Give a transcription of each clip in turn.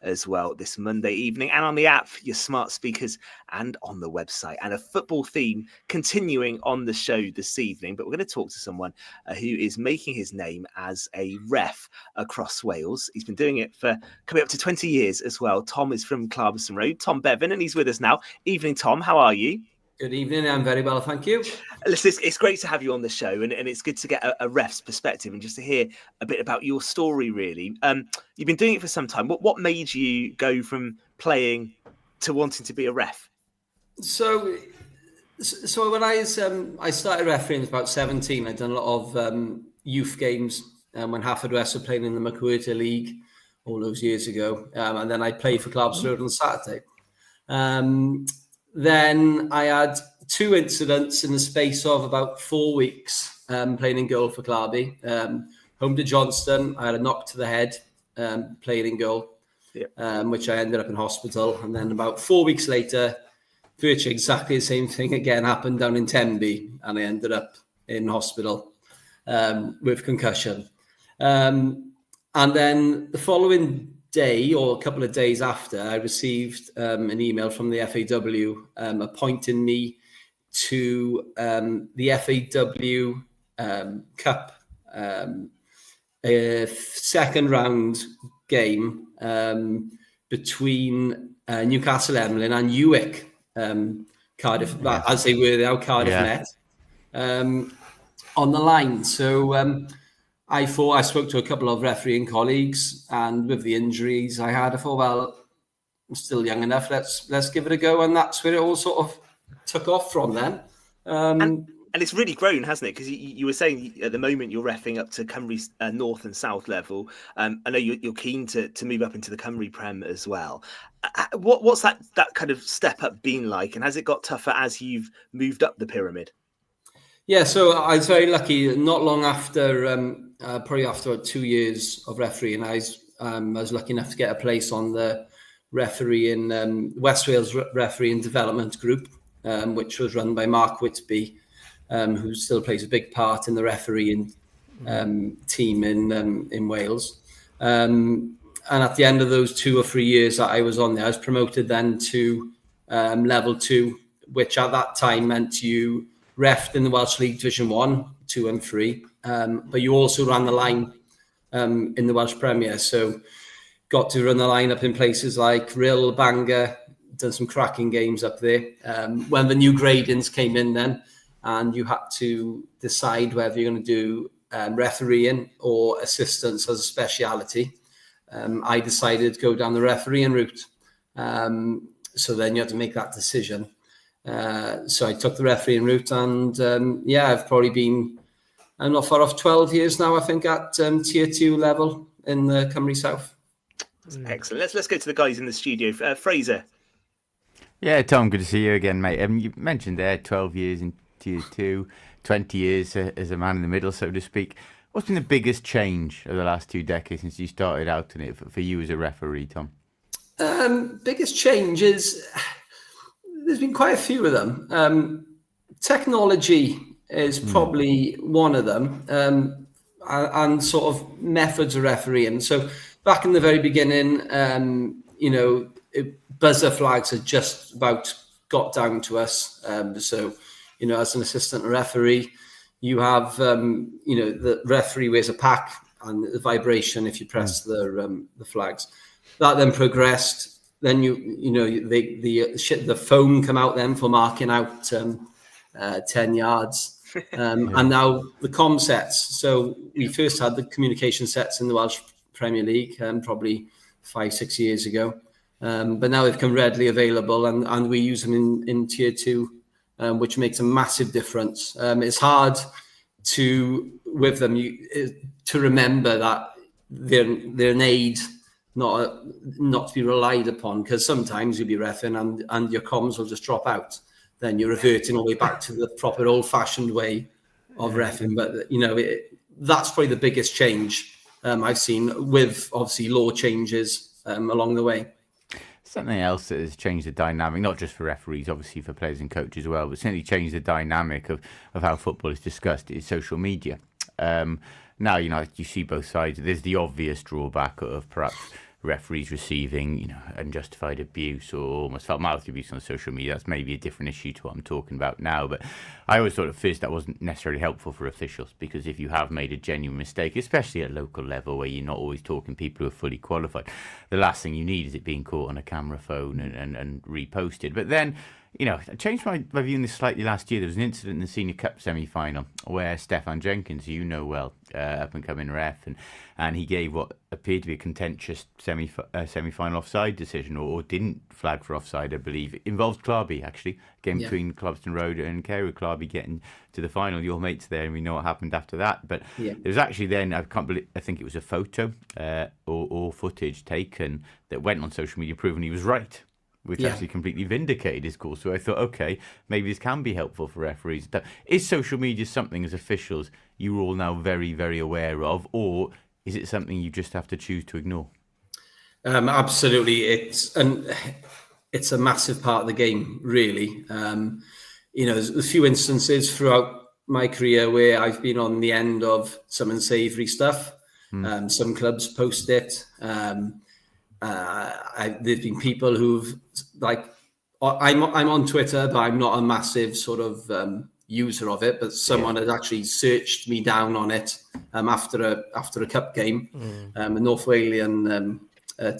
as well this Monday evening, and on the app, your smart speakers, and on the website. And a football theme continuing on the show this evening, but we're going to talk to someone who is making his name as a ref across Wales. He's been doing it for coming up to 20 years as well. Tom is from Clarveson Road, Tom Bevan, and he's with us now. Evening, Tom. How are you? Good evening. I'm very well, thank you. Listen, it's great to have you on the show, and it's good to get a ref's perspective and just to hear a bit about your story, really. You've been doing it for some time. What made you go from playing to wanting to be a ref? So when I started refereeing, I was about 17. I'd done a lot of youth games when Haverfordwest were playing in the McWhirter League all those years ago. And then I played for Clarveson Road on Saturday. Then I had 2 incidents in the space of about 4 weeks playing in goal for Clarby. Home to Johnston, I had a knock to the head playing in goal, which I ended up in hospital. And then about 4 weeks later, virtually exactly the same thing again happened down in Tenby, and I ended up in hospital with concussion. And then the following day, or a couple of days after, I received an email from the FAW appointing me to the FAW Cup, a second round game between Newcastle Emlyn and Uwick, Cardiff, as they were now, Cardiff Met, on the line. So I spoke to a couple of refereeing colleagues, and with the injuries I had, I thought, well, I'm still young enough. Let's give it a go, and that's where it all sort of took off from then. And it's really grown, hasn't it? Because you were saying at the moment you're reffing up to Cymru North and South level. I know you're keen to move up into the Cymru Prem as well. What's that kind of step up been like, and has it got tougher as you've moved up the pyramid? Yeah, so I was very lucky. Not long after, probably after 2 years of refereeing, I was lucky enough to get a place on the refereeing West Wales Refereeing Development Group, which was run by Mark Whitby, who still plays a big part in the refereeing team in Wales. And at the end of those 2 or 3 years that I was on there, I was promoted then to level 2, which at that time meant you refed in the Welsh League Division 1, 2 and 3, but you also ran the line in the Welsh Premier. So got to run the line up in places like Rhyl, Bangor, done some cracking games up there. When the new gradings came in then, and you had to decide whether you're going to do refereeing or assistance as a speciality, I decided to go down the refereeing route. So then you had to make that decision. So I took the refereeing route, and I've probably been, I'm not far off 12 years now, I think, at tier 2 level in the Cymru South. Excellent. Let's go to the guys in the studio. Fraser. Yeah, Tom, good to see you again, mate. You mentioned there 12 years in tier 2, 20 years as a man in the middle, so to speak. What's been the biggest change over the last 2 decades since you started out in it for you as a referee, Tom? Biggest change is, there's been quite a few of them. Technology is probably one of them, and sort of methods of refereeing. So back in the very beginning, buzzer flags had just about got down to us. So, as an assistant referee, you have, the referee wears a pack and the vibration if you press the flags. That then progressed. Then the foam come out then for marking out 10 yards. And now the comm sets. So we first had the communication sets in the Welsh Premier League probably 5-6 years ago. But now they've become readily available, and we use them in tier 2, which makes a massive difference. It's hard with them to remember that they're an aid, not to be relied upon, because sometimes you'll be reffing and your comms will just drop out. Then you're reverting all the way back to the proper old-fashioned way of reffing. But that's probably the biggest change I've seen, with obviously law changes along the way. Something else that has changed the dynamic, not just for referees, obviously for players and coaches as well, but certainly changed the dynamic of how football is discussed, is social media. Now, you see both sides. There's the obvious drawback of perhaps referees receiving, unjustified abuse or almost foul mouth abuse on social media. That's maybe a different issue to what I'm talking about now. But I always thought at first that wasn't necessarily helpful for officials, because if you have made a genuine mistake, especially at local level where you're not always talking people who are fully qualified, the last thing you need is it being caught on a camera phone and reposted. But then, I changed my view on this slightly last year. There was an incident in the Senior Cup semi-final where Stefan Jenkins, who you know well, up-and-coming ref, and he gave what appeared to be a contentious semi-final offside decision, or didn't flag for offside, I believe. It involved Clarby, actually, game between Clubston Road and Carew. Clarby getting to the final. Your mate's there, and we know what happened after that. But there was actually then, I think it was a photo or footage taken that went on social media proving he was right, which actually completely vindicated his call. So I thought, okay, maybe this can be helpful for referees. Is social media something, as officials, you're all now very, very aware of, or is it something you just have to choose to ignore? Absolutely. It's a massive part of the game, really. There's a few instances throughout my career where I've been on the end of some unsavoury stuff. Some clubs post it. There's been people who've I'm on Twitter, but I'm not a massive sort of user of it. But someone had actually searched me down on it after a cup game, a North Walian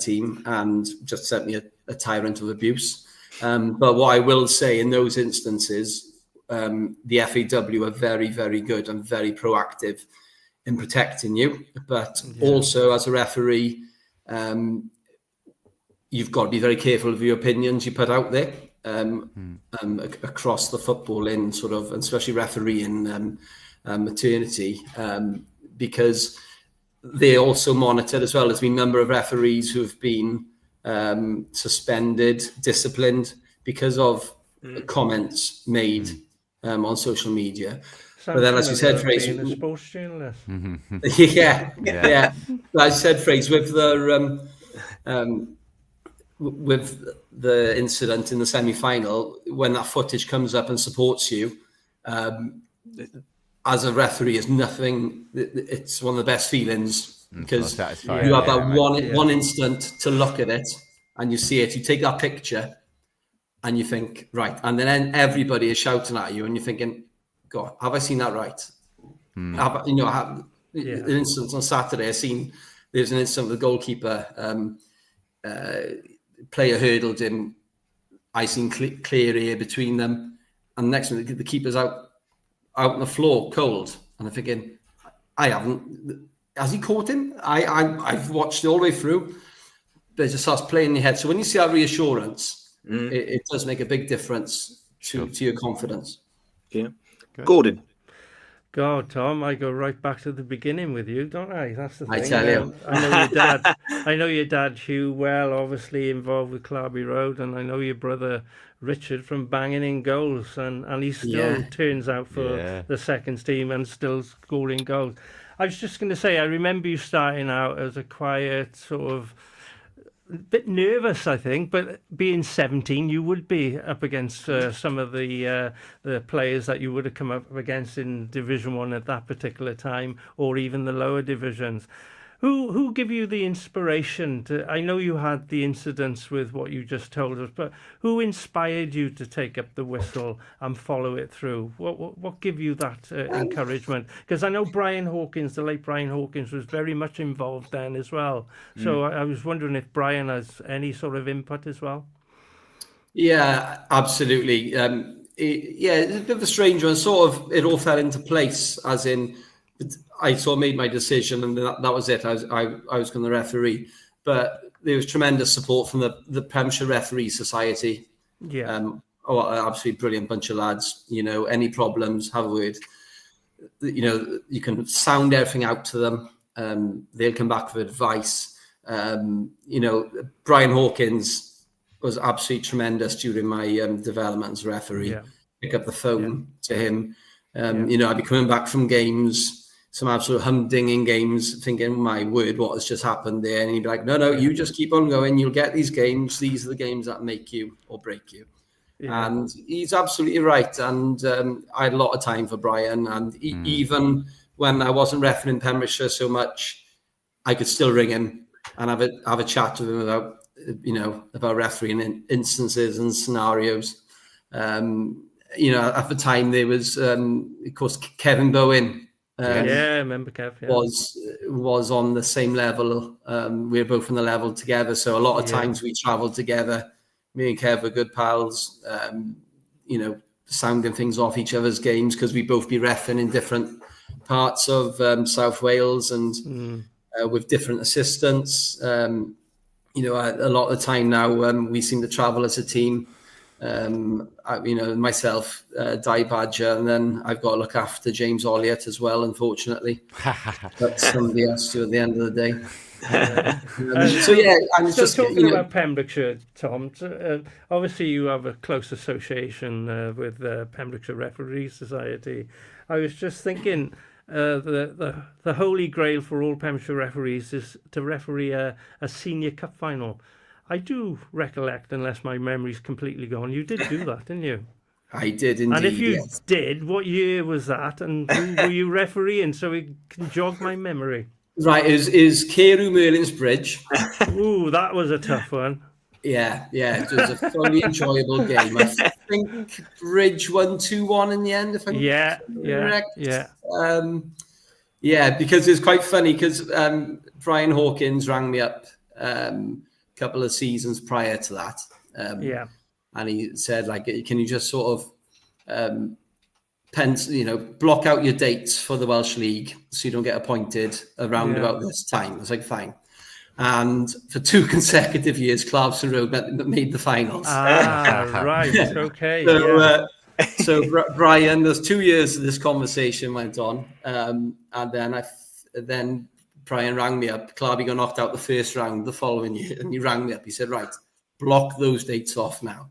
team, and just sent me a tyrant of abuse. But what I will say in those instances, the FAW are very, very good and very proactive in protecting you. But also as a referee, you've got to be very careful of your opinions you put out there across the footballing sort of, and especially refereeing maternity, because they're also monitored as well. There's been a number of referees who've been suspended, disciplined because of comments made on social media. Sounds but then, as you said, like Fraser, being a sports journalist. yeah. But as I said, Fraser, with the incident in the semi-final, when that footage comes up and supports you, as a referee, is nothing. It's one of the best feelings, because you have that one instant to look at it and you see it. You take that picture and you think, right, and then everybody is shouting at you and you're thinking, God, have I seen that right? An instance on Saturday, there's an incident with the goalkeeper. Player hurdled him. I seen clear air between them, and next minute the keeper's out on the floor, cold. And I'm thinking, has he caught him? I've watched it all the way through, but it just starts playing in your head. So when you see that reassurance, it does make a big difference to your confidence. Yeah, Gordon. God, Tom, I go right back to the beginning with you, don't I? That's the thing. I tell you. I know your dad. I know your dad, Hugh, well, obviously involved with Clarby Road, and I know your brother Richard from banging in goals, and he still turns out for the seconds team and still scoring goals. I was just going to say, I remember you starting out as a quiet sort of, a bit nervous, I think, but being 17, you would be up against some of the players that you would have come up against in Division 1 at that particular time, or even the lower divisions. Who give you the inspiration to? I know you had the incidents with what you just told us, but who inspired you to take up the whistle and follow it through? What give you that encouragement? Because I know Brian Hawkins, the late Brian Hawkins, was very much involved then as well. So I was wondering if Brian has any sort of input as well. Yeah, absolutely. It's a bit of a strange one. Sort of, it all fell into place, as in, I sort of made my decision, and that was it. I was going to referee, but there was tremendous support from the Premiership Referee Society. Yeah, absolutely brilliant bunch of lads. Any problems, have a word. You can sound everything out to them. They'll come back with advice. Brian Hawkins was absolutely tremendous during my development as a referee. Yeah. Pick up the phone to him. I'd be coming back from games, some absolute humdinging games, thinking, my word, what has just happened there? And he'd be like, no, you just keep on going. You'll get these games. These are the games that make you or break you. Yeah. And he's absolutely right. And I had a lot of time for Brian. And even when I wasn't refereeing Pembrokeshire so much, I could still ring him and have a chat with him about, about refereeing in instances and scenarios. At the time there was, of course, Kevin Bowen. I remember Kev. Yeah. Was on the same level. We were both on the level together, so a lot of times we travelled together. Me and Kev were good pals. Sounding things off each other's games because we both be reffing in different parts of South Wales and with different assistants. A lot of the time now we seem to travel as a team. Myself, Di Badger, and then I've got to look after James Olliott as well, unfortunately. But somebody has to at the end of the day. I'm just talking about Pembrokeshire, Tom. Obviously, you have a close association with the Pembrokeshire Referee Society. I was just thinking, the holy grail for all Pembrokeshire referees is to referee a senior cup final. I do recollect, unless my memory's completely gone, you did do that, didn't you? I did indeed. And if you did, what year was that? And who were you refereeing, so it can jog my memory? Right, is Carew Merlin's Bridge. Ooh, that was a tough one. Yeah, it was a fully enjoyable game. I think Bridge won 2-1 in the end, if I'm correct. Because it's quite funny, because Brian Hawkins rang me up a couple of seasons prior to that. And he said, can you just sort of block out your dates for the Welsh League so you don't get appointed around about this time. I was like, fine. And for 2 consecutive years, Clarkson Road made the finals. Right, okay. So Brian, there's 2 years this conversation went on, and then Brian rang me up. Clarby got knocked out the first round the following year, and he rang me up. He said, right, block those dates off now.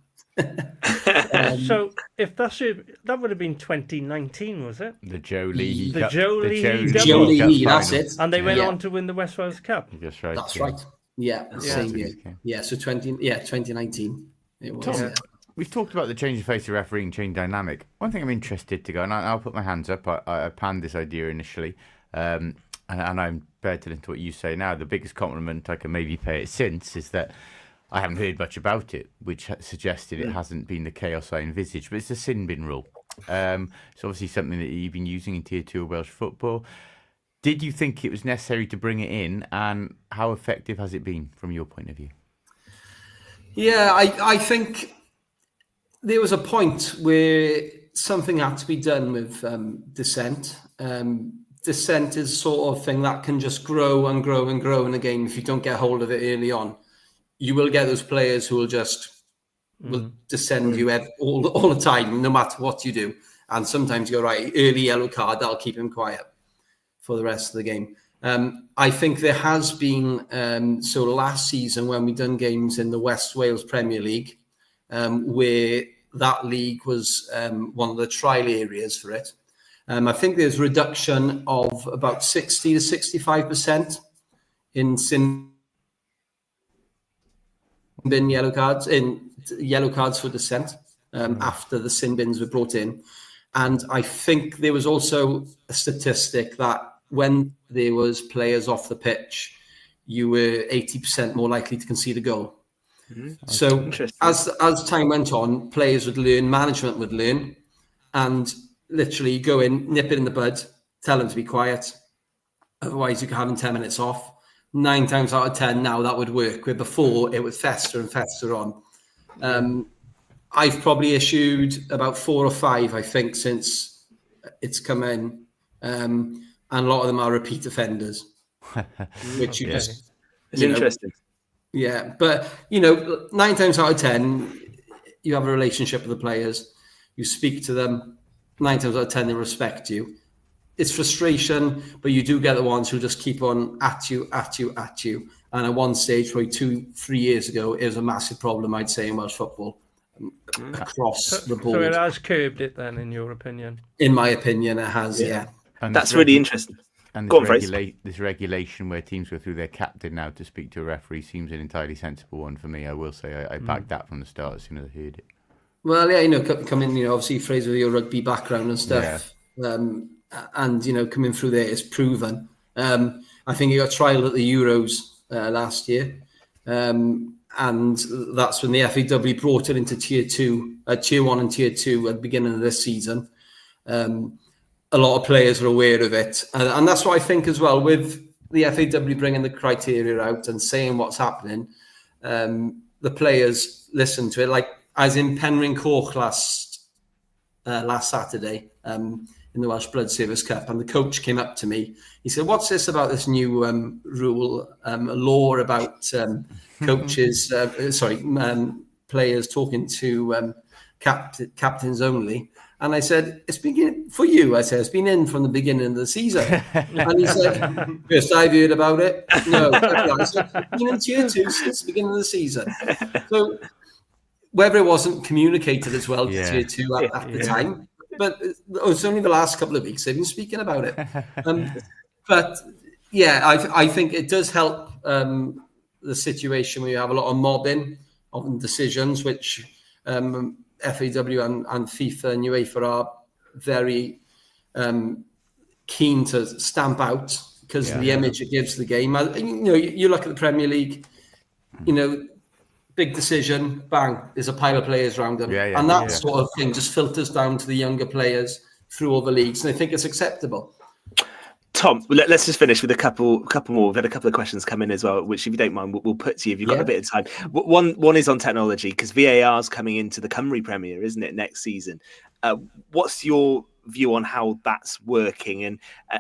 So if that would have been 2019, was it? The Joe Lee, that's it. And they went on to win the West Wales Cup. That's right. That's right. Yeah, same year. Yeah, so 2019. It was. Tom, we've talked about the change of face of refereeing, change dynamic. One thing I'm interested to go, and I'll put my hands up. I panned this idea initially, and I'm pertinent to what you say now. The biggest compliment I can maybe pay it since is that I haven't heard much about it, which suggested it hasn't been the chaos I envisaged. But it's a sin bin rule. It's obviously something that you've been using in Tier 2 of Welsh football. Did you think it was necessary to bring it in, and how effective has it been from your point of view? Yeah, I think there was a point where something had to be done with dissent. Dissent is sort of thing that can just grow and grow and grow in a game if you don't get hold of it early on. You will get those players who will descend you all the time, no matter what you do. And sometimes you're right, early yellow card, that'll keep him quiet for the rest of the game. I think there has been, so last season when we done games in the West Wales Premier League, where that league was one of the trial areas for it. I think there's a reduction of about 60 to 65% in sin bin yellow cards for dissent after the sin bins were brought in. And I think there was also a statistic that when there was players off the pitch, you were 80% more likely to concede a goal. So as time went on, players would learn, management would learn, and literally go in, nip it in the bud, tell them to be quiet. Otherwise, you could have them 10 minutes off. 9 times out of 10 now that would work, where before it would fester and fester on. I've probably issued about 4 or 5, I think, since it's come in. And a lot of them are repeat offenders. Which you just... It's interesting. Yeah, but, 9 times out of 10, you have a relationship with the players. You speak to them. 9 times out of 10, they respect you. It's frustration, but you do get the ones who just keep on at you. And at one stage, probably 2-3 years ago, it was a massive problem, I'd say, in Welsh football across the board. So it has curbed it then, in your opinion? In my opinion, it has, yeah. And that's really interesting. And this regulation where teams go through their captain now to speak to a referee seems an entirely sensible one for me. I will say I backed that from the start as soon as I heard it. Well, yeah, come in, obviously, Fraser, with your rugby background and stuff. Yeah. And, coming through there is proven. I think he got trialled at the Euros last year. And that's when the FAW brought it into Tier 1 and Tier 2 at the beginning of this season. A lot of players are aware of it. And that's what I think as well, with the FAW bringing the criteria out and saying what's happening, the players listen to it. Like, as in Penryn Coch last Saturday in the Welsh Blood Service Cup, and the coach came up to me. He said, "What's this about this new law about coaches, players talking to captains only?" And I said, "It's been for you." I said, "It's been in from the beginning of the season." And he said, "First I've heard about it." No, I said, "It's been in Tier 2 since the beginning of the season." So whether it wasn't communicated as well to Tier 2 at the time, but it's only the last couple of weeks they've been speaking about it. But yeah, I think it does help the situation where you have a lot of mobbing of decisions, which FAW and FIFA and UEFA are very keen to stamp out because of the image it gives the game. You look at the Premier League, big decision, bang, there's a pile of players around them. And that sort of thing just filters down to the younger players through all the leagues, and I think it's acceptable. Tom, let's just finish with a couple more. We've had a couple of questions come in as well, which, if you don't mind, we'll put to you if you've got a bit of time. One is on technology, because VAR is coming into the Cymru Premier, isn't it, next season? What's your view on how that's working, and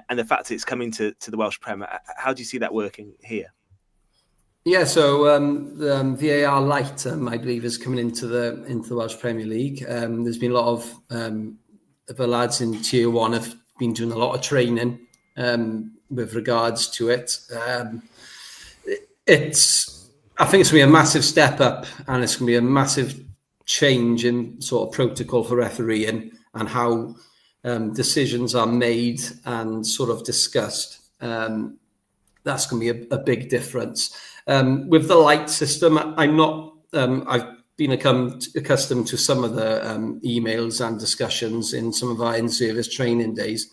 the fact that it's coming to the Welsh Premier? How do you see that working here? Yeah, so the VAR Lite, I believe, is coming into the Welsh Premier League. There's been a lot of the lads in Tier 1 have been doing a lot of training with regards to it. I think it's going to be a massive step up, and it's going to be a massive change in sort of protocol for refereeing and how decisions are made and sort of discussed. That's going to be a big difference. With the light system, I'm not. I've been accustomed to some of the emails and discussions in some of our in-service training days.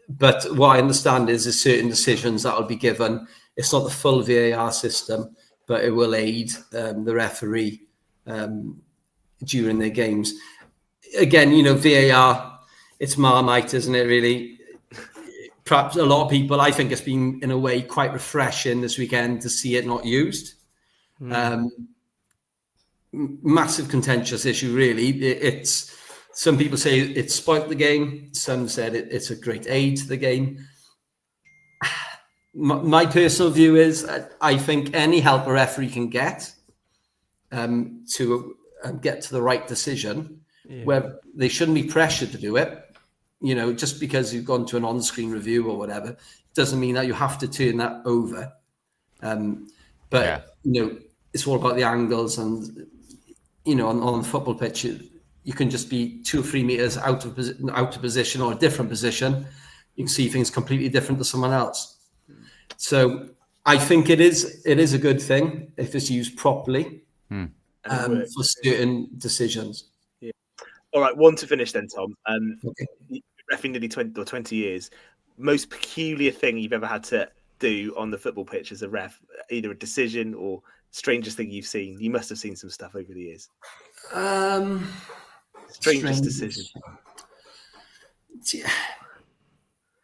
But what I understand is there's certain decisions that will be given. It's not the full VAR system, but it will aid the referee during their games. Again, VAR, it's Marmite, isn't it, really? Perhaps a lot of people, I think it's been, in a way, quite refreshing this weekend to see it not used. Massive contentious issue, really. Some people say it spoilt the game. Some said it's a great aid to the game. My personal view is I think any help a referee can get to get to the right decision, where they shouldn't be pressured to do it. Just because you've gone to an on-screen review or whatever, doesn't mean that you have to turn that over. It's all about the angles, and on the football pitch, you can just be 2 or 3 meters out of position or a different position. You can see things completely different to someone else. So I think it is a good thing if it's used properly for certain decisions. Yeah. All right, one to finish then, Tom. Okay. Refereeing nearly 20 years, most peculiar thing you've ever had to do on the football pitch as a ref, either a decision or strangest thing you've seen? You must have seen some stuff over the years. Strangest decision.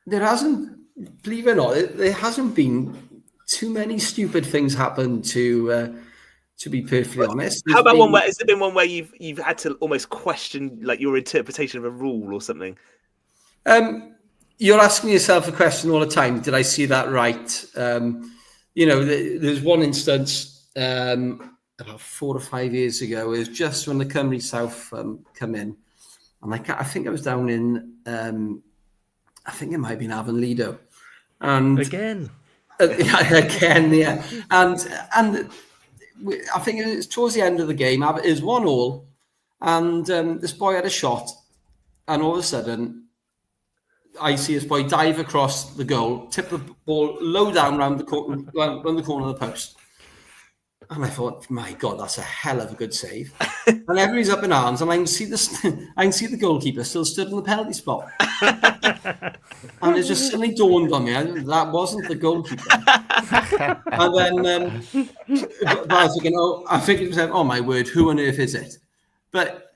There hasn't, believe it or not, there hasn't been too many stupid things happen to be perfectly honest. How about one where, has there been one where you've had to almost question like your interpretation of a rule or something? You're asking yourself a question all the time. Did I see that right? There's one instance about 4 or 5 years ago. It was just when the Cymru South come in, and I think I was down in I think it might have been Avon and again, yeah. And I think it was towards the end of the game. It was 1-1, and this boy had a shot, and all of a sudden, I see this boy dive across the goal, tip the ball low down round the corner of the post. And I thought, my God, that's a hell of a good save. And everybody's up in arms, and I can see the goalkeeper still stood in the penalty spot. And it just suddenly dawned on me that wasn't the goalkeeper. And then but I was thinking, oh my word, who on earth is it? But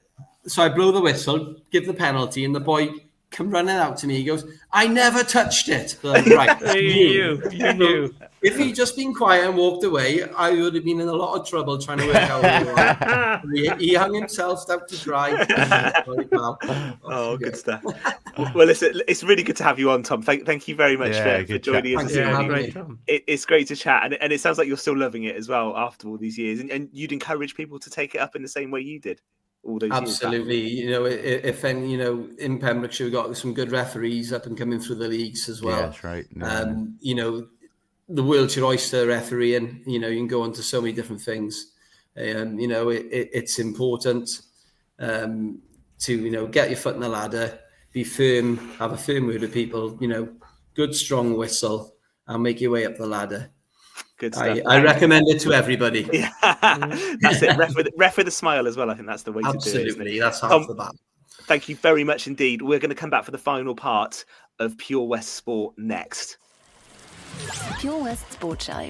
so I blow the whistle, give the penalty, and the boy come running out to me. He goes, "I never touched it." Like, right, you knew. If he'd just been quiet and walked away, I would have been in a lot of trouble trying to work out who it was. He hung himself out to dry. Oh, good stuff. Well, listen, it's really good to have you on, Tom. Thank you very much for joining us. It's great to chat, and it sounds like you're still loving it as well after all these years. And you'd encourage people to take it up in the same way you did all those years. Absolutely. If any, in Pembrokeshire we've got some good referees up and coming through the leagues as well. Yeah, that's right. No. The World's Your Oyster refereeing, you can go on to so many different things. It's important to, get your foot in the ladder, be firm, have a firm word with people, good, strong whistle, and make your way up the ladder. Good stuff. I recommend it to everybody. Yeah, that's it. Ref with a smile as well. I think that's the way to do it. Absolutely. That's half the battle. Thank you very much indeed. We're going to come back for the final part of Pure West Sport next. Pure West Sport Show.